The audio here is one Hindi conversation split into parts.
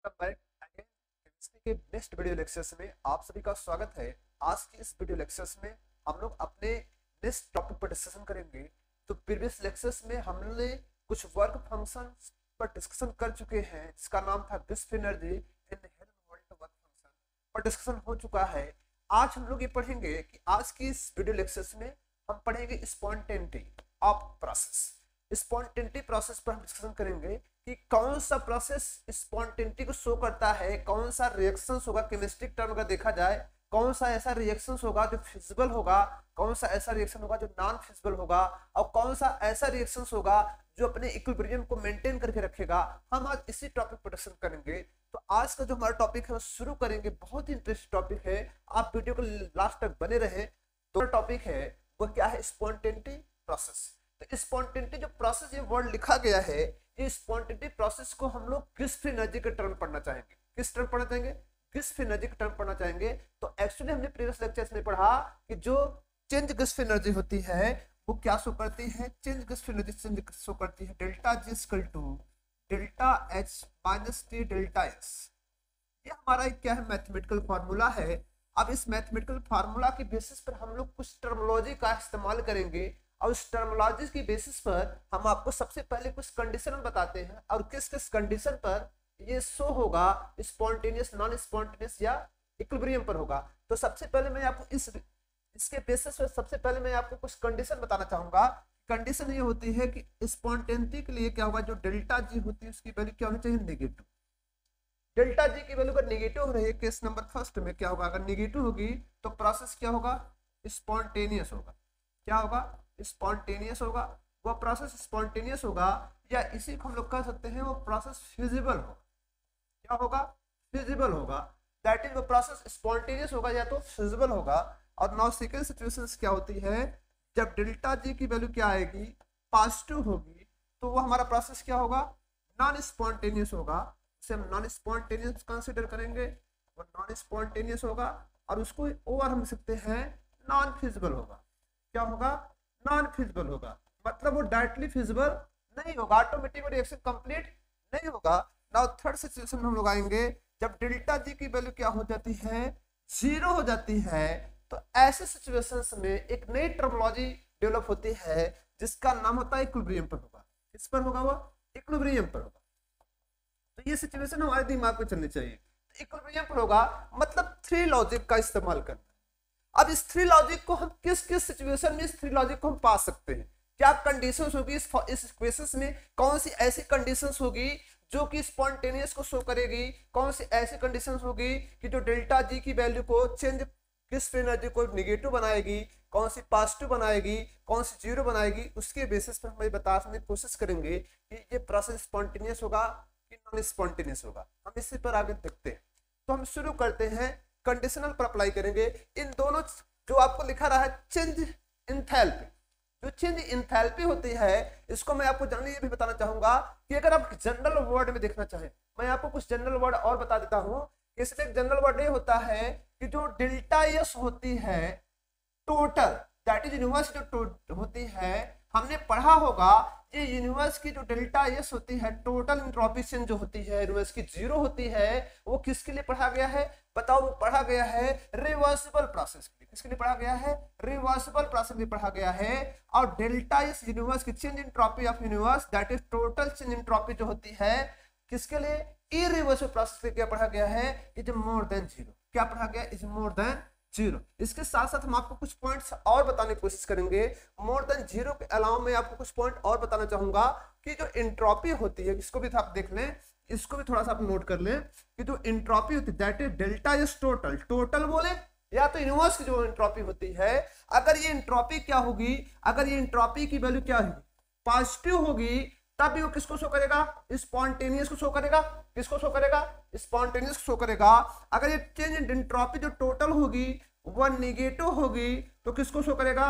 वेलकम बैक अगेन केमिस्ट्री के नेक्स्ट वीडियो लेक्चर्स में आप सभी का स्वागत है। आज की इस वीडियो लेक्चर्स में हम लोग अपने नेक्स्ट टॉपिक पर डिस्कशन करेंगे। तो प्रीवियस लेक्चर्स में हमने कुछ वर्क फंक्शन पर डिस्कशन कर चुके हैं जिसका नाम था Gibbs energy in Helmholtz work function पर डिस्कशन हो चुका है। आज हम लोग ये पढ़ेंगे कि आज की इस वीडियो लेक्चर्स में हम पढ़ेंगे spontaneity of process. Spontaneity process पर हम डिस्कशन करेंगे कि कौन सा प्रोसेस स्पॉन्टेनिटी को शो करता है, कौन सा रिएक्शन होगा केमिस्ट्रिक टर्म अगर देखा जाए, कौन सा ऐसा रिएक्शन होगा जो फिजिबल होगा, कौन सा ऐसा रिएक्शन होगा जो नॉन फिजिबल होगा, और कौन सा ऐसा रिएक्शन होगा जो अपने इक्विलिब्रियम को मेंटेन करके रखेगा। हम आज इसी टॉपिक पर डिस्कशन करेंगे। तो आज का जो हमारा टॉपिक है वो शुरू करेंगे। बहुत ही इंटरेस्टिंग टॉपिक है, आप वीडियो को लास्ट तक बने रहे। तो टॉपिक है वो क्या है, स्पॉन्टेनिटी प्रोसेस। तो स्पॉन्टेनिटी जो प्रोसेस ये वर्ड लिखा गया है, ये स्पॉन्टेनिटी प्रोसेस को हम लोग गिब्स एनर्जी के टर्म पढ़ना चाहेंगे। किस टर्म पढ़ना चाहेंगे? गिब्स एनर्जी के टर्म पढ़ना चाहेंगे। तो एक्चुअली हमने प्रीवियस लेक्चर्स में पढ़ा कि जो चेंज गिब्स एनर्जी होती है वो क्या शो करती है, चेंज गिब्स एनर्जी शो करती है delta G equal to delta H minus T delta S. ये हमारा एक क्या है, मैथमेटिकल फॉर्मूला है। अब इस मैथमेटिकल फार्मूला की बेसिस पर हम लोग कुछ टर्मिनोलॉजी का इस्तेमाल करेंगे और उस टर्मिनोलॉजी की बेसिस पर हम आपको सबसे पहले कुछ कंडीशन बताते हैं और किस किस कंडीशन पर ये शो होगा, स्पॉन्टेनियस, नॉन स्पॉन्टेनियस या इक्विलिब्रियम पर होगा। तो सबसे पहले मैं आपको इसके बेसिस पर सबसे पहले मैं आपको कुछ कंडीशन बताना चाहूंगा। कंडीशन ये होती है कि स्पॉन्टेनिटी के लिए क्या होगा, जो डेल्टा जी होती है उसकी वैल्यू क्या होनी चाहिए, नेगेटिव। डेल्टा जी की वैल्यू अगर नेगेटिव हो रही है केस नंबर फर्स्ट में क्या होगा, अगर नेगेटिव होगी तो प्रोसेस क्या होगा, स्पॉन्टेनियस होगा। क्या होगा, स्पॉन्टेनियस होगा। वो प्रोसेस स्पॉन्टेनियस होगा या इसी को हम लोग कह सकते हैं वो प्रोसेस फिजिबल होगा। क्या होगा, फिजिबल होगा। दैट इज वो प्रोसेस स्पॉन्टेनियस होगा या तो फिजिबल होगा। और नाउ सेकंड सिचुएशन क्या होती है, जब डेल्टा जी की वैल्यू क्या आएगी, पॉजिटिव होगी, तो वो हमारा प्रोसेस क्या होगा, नॉन स्पॉन्टेनियस होगा। इसे हम नॉन स्पॉन्टेनियस कंसीडर करेंगे, वो नॉन स्पॉन्टेनियस होगा। और उसको और हम सकते हैं नॉन फिजिबल होगा। क्या होगा, नॉन फिजिबल होगा। मतलब वो डायरेक्टली फिजिबल नहीं होगा, ऑटोमेटिक रिएक्शन कंप्लीट नहीं होगा। नाउ थर्ड सिचुएशन में हम लोग आएंगे, जब डेल्टा जी की वैल्यू क्या हो जाती है, जीरो हो जाती है। तो ऐसे सिचुएशंस में एक नई टर्मिनोलॉजी डेवलप होती है जिसका नाम होता है इक्विलिब्रियम पर होगा। किस पर होगा, वो इक्विलिब्रियम पर होगा। तो ये सिचुएशन हमारे दिमाग में चलनी चाहिए। इक्विलिब्रियम पर होगा मतलब थ्री लॉजिक का इस्तेमाल करना। अब इस थ्री लॉजिक को हम किस किस सिचुएशन में इस थ्री लॉजिक को हम पा सकते हैं, क्या कंडीशंस होगी इस इक्वेशंस में, कौन सी ऐसी कंडीशंस होगी जो कि स्पॉन्टेनियस को शो करेगी, कौन सी ऐसी कंडीशंस होगी कि जो डेल्टा जी की वैल्यू को चेंज गिब्स एनर्जी को नेगेटिव बनाएगी, कौन सी पॉजिटिव बनाएगी, कौन सी जीरो बनाएगी। उसके बेसिस पर हम बताने की कोशिश करेंगे कि ये प्रोसेस स्पॉन्टेनियस होगा कि नॉन स्पॉन्टेनियस होगा। हम इसी पर आगे देखते हैं। तो हम शुरू करते हैं, कंडीशनल पर अप्लाई करेंगे। इन दोनों जो आपको लिखा रहा है चेंज इंथैल्पी, जो चेंज इंथैल्पी होती है इसको मैं आपको जनरली ये भी बताना चाहूंगा कि अगर आप जनरल वर्ड में देखना चाहें, मैं आपको कुछ जनरल वर्ड और बता देता हूं। इसलिए जनरल वर्ड ये होता है कि जो डेल्टा एस होती है टोटल, दैट इज यूनिवर्स जो होती है, हमने पढ़ा होगा ये यूनिवर्स की जो डेल्टा एस होती है टोटल एंट्रोपी चेंज जो होती है यूनिवर्स की जीरो होती है, वो किसके लिए पढ़ा गया है, बताओ, वो पढ़ा गया है रिवर्सिबल प्रोसेस के लिए। किसके लिए पढ़ा गया है, रिवर्सिबल प्रोसेस के लिए पढ़ा गया है। और डेल्टा एस यूनिवर्स की change entropy of universe, that is total change entropy जो होती है, किसके लिए, इरिवर्सिबल प्रोसेस के लिए क्या पढ़ा गया है, इज मोर देन जीरो। क्या पढ़ा गया, इज मोर देन जीरो। इसके साथ साथ हम आपको कुछ पॉइंट्स और बताने की कोशिश करेंगे। मोर देन जीरो के अलावा मैं आपको कुछ पॉइंट और बताना चाहूंगा कि जो एंट्रोपी होती है, इसको भी आप देख लें, इसको भी थोड़ा सा आप नोट कर लें कि जो एंट्रोपी होती है that is delta S total, total बोले या तो यूनिवर्स की जो एंट्रोपी होती है, अगर ये एंट्रोपी क्या होगी, अगर ये एंट्रोपी की वैल्यू क्या होगी, पॉजिटिव होगी, तब वो किसको शो करेगा, स्पॉन्टेनियस को शो करेगा। किसको शो करेगा, स्पॉन्टेनियस को शो करेगा। अगर ये चेंज एंट्रोपी जो टोटल होगी वो नेगेटिव होगी तो किसको शो करेगा,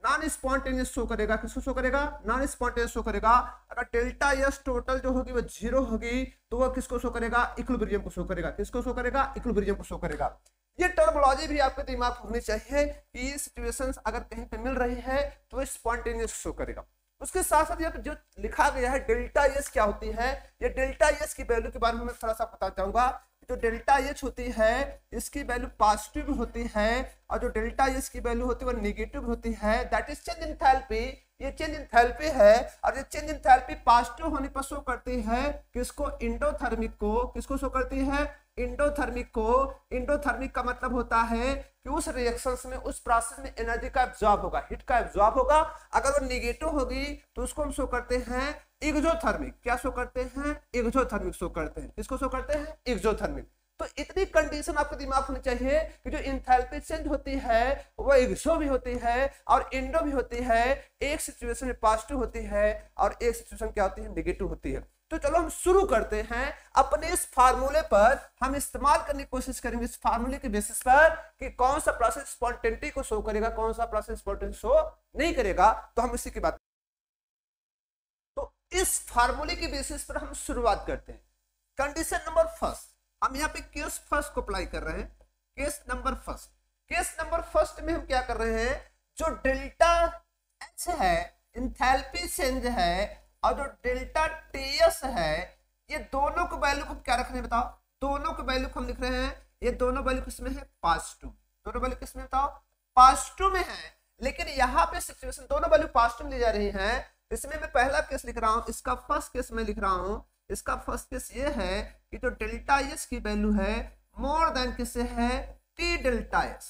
नॉन स्पॉन्टेनियस शो करेगा। किसको शो करेगा, नॉन स्पॉन्टेनियस शो करेगा। अगर डेल्टा एस टोटल जो होगी वो जीरो होगी तो वो किसको शो करेगा, इक्विलिब्रियम को शो करेगा। किसको शो करेगा, इक्विलिब्रियम को शो करेगा। ये टर्मिनोलॉजी भी आपके दिमाग में होनी चाहिए कि ये सिचुएशंस अगर कहीं पे मिल रही है तो स्पॉन्टेनियस शो करेगा। उसके साथ साथ यहाँ पे जो लिखा गया है डेल्टा एच क्या होती है, ये डेल्टा एच की वैल्यू के बारे में मैं थोड़ा सा बताना चाहूंगा। जो डेल्टा एच होती है इसकी वैल्यू पॉजिटिव होती है और जो डेल्टा एच की वैल्यू होती है वो नेगेटिव होती है। दैट इज चेंज इंथैल्पी, ये चेंज इंथैल्पी है। और ये चेंज इंथैल्पी पॉजिटिव होने पर शो करती है किसको, एंडोथर्मिक को। किसको शो करती है, एंडोथर्मिक को। एंडोथर्मिक का मतलब होता है कि उस रिएक्शंस में, उस प्रोसेस में एनर्जी का एब्जॉर्ब होगा, हीट का एब्जॉर्ब होगा। अगर वो नेगेटिव होगी तो उसको हम शो करते हैं एक्सोथर्मिक। क्या शो करते हैं, एक्सोथर्मिक शो करते हैं। किसको शो करते हैं, एक्सोथर्मिक। तो इतनी कंडीशन आपके दिमाग होनी चाहिए कि जो इंथैल्पी चेंज होती है वो एक्सो भी होती है और इंडो भी होती है। एक सिचुएशन में पॉजिटिव होती है और एक सिचुएशन क्या होती है, नेगेटिव होती है। तो चलो हम शुरू करते हैं अपने इस फार्मूले पर। हम इस्तेमाल करने की कोशिश करेंगे इस फार्मूले के बेसिस पर कि कौन सा प्रोसेस स्पॉन्टेनिटी को शो करेगा, कौन सा प्रोसेस स्पॉन्टेनिटी शो नहीं करेगा। तो हम इसी की बात, तो इस फार्मूले के बेसिस पर हम शुरुआत करते हैं। कंडीशन नंबर फर्स्ट, हम यहाँ पे केस फर्स्ट को अप्लाई कर रहे हैं। Case number first, case number first में हम क्या कर रहे हैं, जो डेल्टा एच है इंथैल्पी चेंज है और जो डेल्टा टीएस है, ये दोनों को वैल्यू को क्या रखने बताओ, दोनों को वैल्यू को हम लिख रहे हैं, ये दोनों वैल्यू किसमें है, पॉजिटिव। दोनों वैल्यू किसमें बताओ, पॉजिटिव में है। लेकिन यहाँ पे सिचुएशन दोनों वैल्यू पॉजिटिव ली जा रही है। इसमें मैं पहला केस लिख रहा हूँ, इसका फर्स्ट केस में लिख रहा हूँ। इसका फर्स्ट केस ये है कि जो डेल्टा एच की वैल्यू है मोर देन किससे है, टी डेल्टा एच।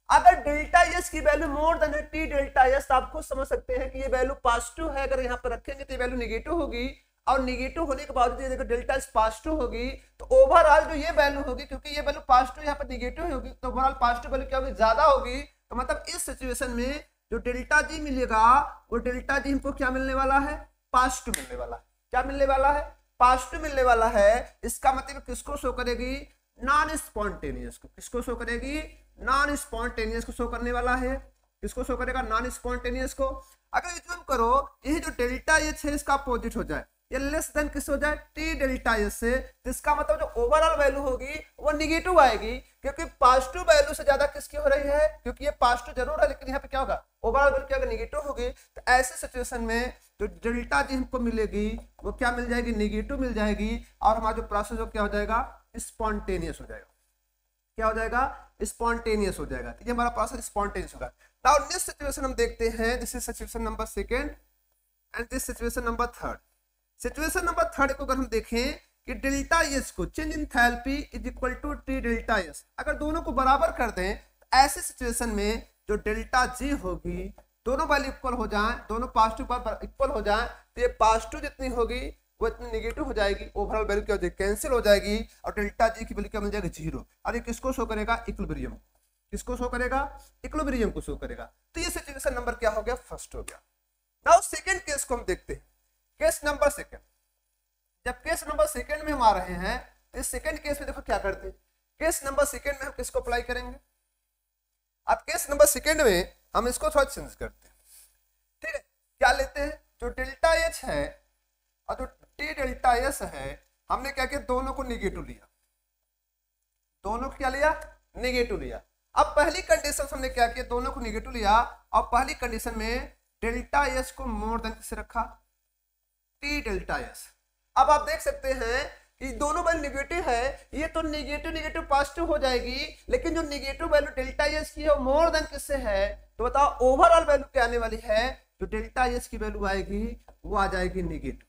अगर डेल्टा एच की value more than T delta H, आप खुद समझ सकते हैं कि ये वैल्यू पॉजिटिव है। अगर यहाँ पर रखेंगे तो ये वैल्यू नेगेटिव होगी और नेगेटिव होने के बाद ये देखो डेल्टा एच पॉजिटिव होगी तो ओवरऑल जो ये वैल्यू होगी, क्योंकि ये वैल्यू पॉजिटिव यहाँ पर नेगेटिव होगी तो ओवरऑल पॉजिटिव वैल्यू क्या होगी, ज्यादा होगी। तो मतलब इस सिचुएशन में जो डेल्टा जी मिलेगा वो डेल्टा जी हमको क्या मिलने वाला है, पॉजिटिव मिलने वाला है। क्या मिलने वाला है, पॉजिटिव मिलने वाला है। इसका मतलब किसको शो करेगी, नॉन स्पॉन्टेनियस को। किसको शो करेगी, नॉन स्पॉन्टेनियस को शो करने वाला है। किसको शो करेगा, नॉन स्पॉन्टेनियस को। अगर एज्यूम करो ये जो डेल्टा एच है इसका अपोजिट हो जाए, ये लेस देन किस हो जाए, टी डेल्टा एच से, तो इसका मतलब जो ओवरऑल वैल्यू होगी वो नेगेटिव आएगी। क्योंकि पॉजिटिव वैल्यू से ज्यादा किसकी हो रही है, क्योंकि ये पॉजिटिव जरूर है लेकिन यहाँ पे क्या होगा, ओवरऑल वैल्यू क्या होगा, नेगेटिव होगी। तो ऐसे सिचुएशन में जो डेल्टा जी हमको मिलेगी वो क्या मिल जाएगी, नेगेटिव मिल जाएगी और हमारा जो प्रोसेस वो क्या हो जाएगा, स्पॉन्टेनियस हो जाएगा। क्या हो जाएगा, स्पॉन्टेनियस हो जाएगा। तो ये हमारा प्रोसेस स्पॉन्टेनियस होगा। नाउ नेक्स्ट सिचुएशन हम देखते हैं, this is situation number second and this situation number third. Situation number third को अगर हम देखें कि डेल्टा एच को change enthalpy is equal to T delta H, अगर दोनों को बराबर कर दें तो ऐसे सिचुएशन में जो डेल्टा जी होगी दोनों वैल्यू इक्वल हो जाए, दोनों पॉजिटिव इक्वल हो जाए, तो ये पॉजिटिव जितनी होगी वो इतनी नेगेटिव हो जाएगी, ओवरऑल वैल्यू क्या हो जाएगी, कैंसिल हो जाएगी और डेल्टा जी की वैल्यू क्या मिल जाएगी, 0। और ये किसको शो करेगा, इक्विलिब्रियम। किसको शो करेगा, इक्विलिब्रियम को शो करेगा। तो ये सिचुएशन नंबर क्या हो गया, फर्स्ट हो गया। नाउ सेकंड केस को हम देखते हैं, केस नंबर सेकंड। जब केस नंबर सेकंड में हम आ रहे हैं तो इस सेकंड केस में देखो क्या करते हैं, केस नंबर सेकंड में हम किसको अप्लाई करेंगे। अब केस नंबर सेकंड में हम इसको थोड़ा चेंज करते हैं, ठीक है। क्या लेते हैं, जो डेल्टा एच है और जो टी डेल्टा एस है, हमने क्या किया, दोनों को निगेटिव लिया। दोनों को क्या लिया, निगेटिव लिया। अब पहली कंडीशन हमने क्या किया, दोनों को निगेटिव लिया और पहली कंडीशन में डेल्टा एस को मोर देन किसे रखा, टी डेल्टा एस। अब आप देख सकते हैं कि दोनों वैल्यू नेगेटिव है, ये तो नेगेटिव नेगेटिव पॉजिटिव हो जाएगी, लेकिन जो नेगेटिव वैल्यू डेल्टा एच की है वो मोर देन किससे है, तो बताओ ओवरऑल वैल्यू क्या आने वाली है, जो डेल्टा एच की वैल्यू आएगी वो आ जाएगी निगेटिव।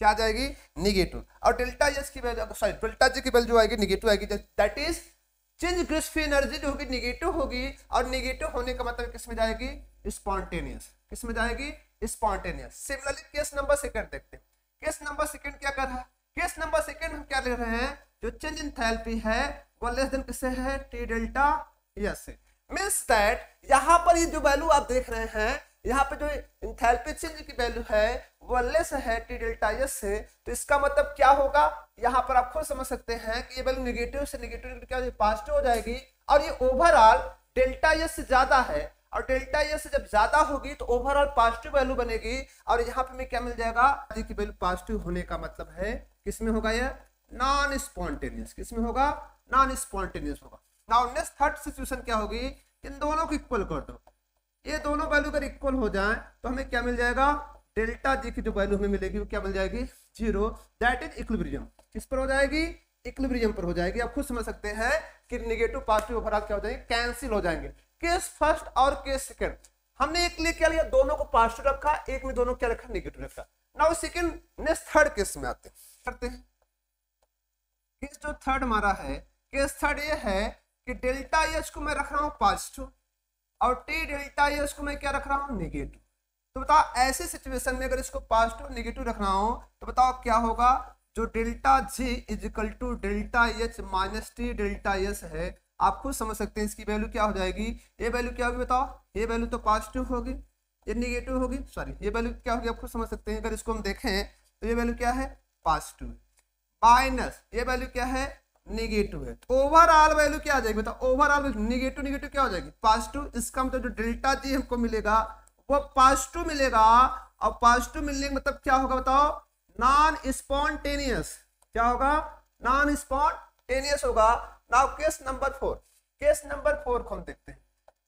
क्या आ जाएगी, निगेटिव। और डेल्टा एच की वैल्यू, सॉरी डेल्टा जी की वैल्यू आएगी निगेटिव आएगी। दैट इज चेंज ग्रिस्फी एनर्जी जो होगी निगेटिव होगी और निगेटिव होने का मतलब किस में जाएगी, स्पॉन्टेनियस। किस में जाएगी, spontaneous. Similarly case number second देखते हैं। केस नंबर सेकंड क्या कर रहा है, केस नंबर सेकंड हम क्या ले रहे हैं, जो चेंज इंथैल्पी है वो लेस देन किससे है, टी डेल्टा एस से। मींस दैट यहाँ पर ये जो वैल्यू आप देख रहे हैं, यहाँ पे जो इंथैल्पी चेंज की वैल्यू है वो लेस है टी डेल्टा एस से। तो इसका मतलब क्या होगा, यहाँ पर आप खुद समझ सकते हैं कि ये वैल्यू नेगेटिव से नेगेटिव क्या पॉजिटिव हो जाएगी और ये ओवरऑल डेल्टा एस से ज्यादा है और डेल्टा एस से जब ज्यादा होगी तो ओवरऑल पॉजिटिव वैल्यू बनेगी और यहाँ पे हमें क्या मिल जाएगा, जी की वैल्यू पॉजिटिव होने का मतलब है किसमें होगा, ये नॉन स्पॉन्टेनियस। किसमें होगा, नॉन स्पॉन्टेनियस होगा। नाउ नेक्स्ट थर्ड सिचुएशन क्या होगी, इन दोनों को इक्वल कर दो। ये दोनों वैल्यू अगर इक्वल हो जाए तो हमें क्या मिल जाएगा, डेल्टा जी की जो वैल्यू हमें मिलेगी वो क्या मिल जाएगी 0, दैट इज इक्विलिब्रियम। किस पर हो जाएगी इक्विलिब्रियम पर हो जाएगी। आप खुद समझ सकते हैं कि नेगेटिव पॉजिटिव ओवरऑल क्या हो जाएंगे कैंसिल हो जाएंगे। केस फर्स्ट और केस सेकंड हमने एक लिए क्या लिया दोनों को पॉजिटिव रखा, एक में दोनों क्या रखा नेगेटिव रखा। Now second next third case में आते करते हैं। केस जो थर्ड हमारा है केस थर्ड ये है कि डेल्टा एच को मैं रख रहा हूं पॉजिटिव और टी डेल्टा एच को मैं क्या रख रहा हूं नेगेटिव। तो बताओ ऐसे सिचुएशन में अगर इसको पॉजिटिव नेगेटिव रखना हो तो बताओ क्या होगा। जो delta G is equal to delta H minus T delta S है, आप खुद समझ सकते हैं इसकी वैल्यू क्या हो जाएगी। ये वैल्यू क्या होगी बताओ, ये वैल्यू तो पॉजिटिव होगी, ये नेगेटिव होगी, सॉरी ये वैल्यू क्या होगी आप खुद समझ सकते हैं। अगर इसको हम देखें तो ये वैल्यू क्या है पॉजिटिव माइनस ये वैल्यू क्या है नेगेटिव है। तो ओवरऑल वैल्यू क्या आ जाएगी बताओ, ओवरऑल वैल्यू नेगेटिव नेगेटिव क्या हो जाएगी पॉजिटिव। इसका मतलब जो डेल्टा जी हमको मिलेगा वो पॉजिटिव मिलेगा और पॉजिटिव मिलने का मतलब क्या होगा बताओ नॉन स्पॉन्टेनियस। क्या होगा नॉन स्पॉन्टेनियस होगा। Now case number 4, case number 4 को हम देखते हैं।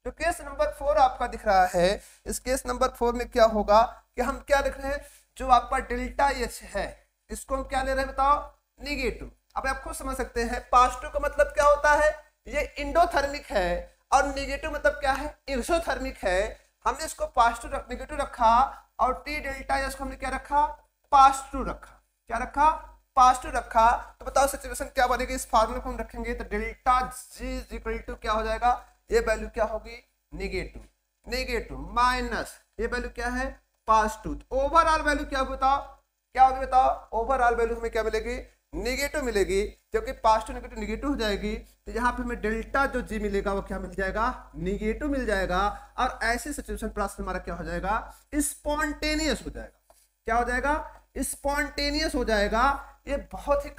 जो केस नंबर 4 आपका दिख रहा है इस केस नंबर 4 में क्या होगा कि हम क्या लिख रहे हैं जो आपका डेल्टा एच है इसको हम क्या ले रहे हैं बताओ नेगेटिव। अब आप खुद समझ सकते हैं पॉजिटिव का मतलब क्या होता है ये इंडोथर्मिक है और नेगेटिव मतलब क्या है एक्सोथर्मिक है। हमने इसको पॉजिटिव नेगेटिव रखा और टी डेल्टा एच को हमने क्या रखा पॉजिटिव रखा। क्या रखा पॉजिटिव रखा। तो बताओ सिचुएशन क्या बनेगी इस फार्मूले को हम रखेंगे तो delta G is equal to क्या हो जाएगा ये वैल्यू क्या होगी नेगेटिव नेगेटिव माइनस ये वैल्यू क्या है पॉजिटिव। ओवरऑल वैल्यू क्या होगी बताओ क्या होगी बताओ ओवरऑल वैल्यू हमें क्या मिलेगी नेगेटिव मिलेगी क्योंकि पॉजिटिव नेगेटिव नेगेटिव हो जाएगी। तो यहाँ पे हमें डेल्टा जो जी मिलेगा वो क्या मिल जाएगा नेगेटिव मिल जाएगा। और ऐसे सिचुएशन प्लस हमारा क्या हो जाएगा स्पॉन्टेनियस हो जाएगा। क्या हो जाएगा स्पॉन्टेनियस हो जाएगा। ये बहुत ही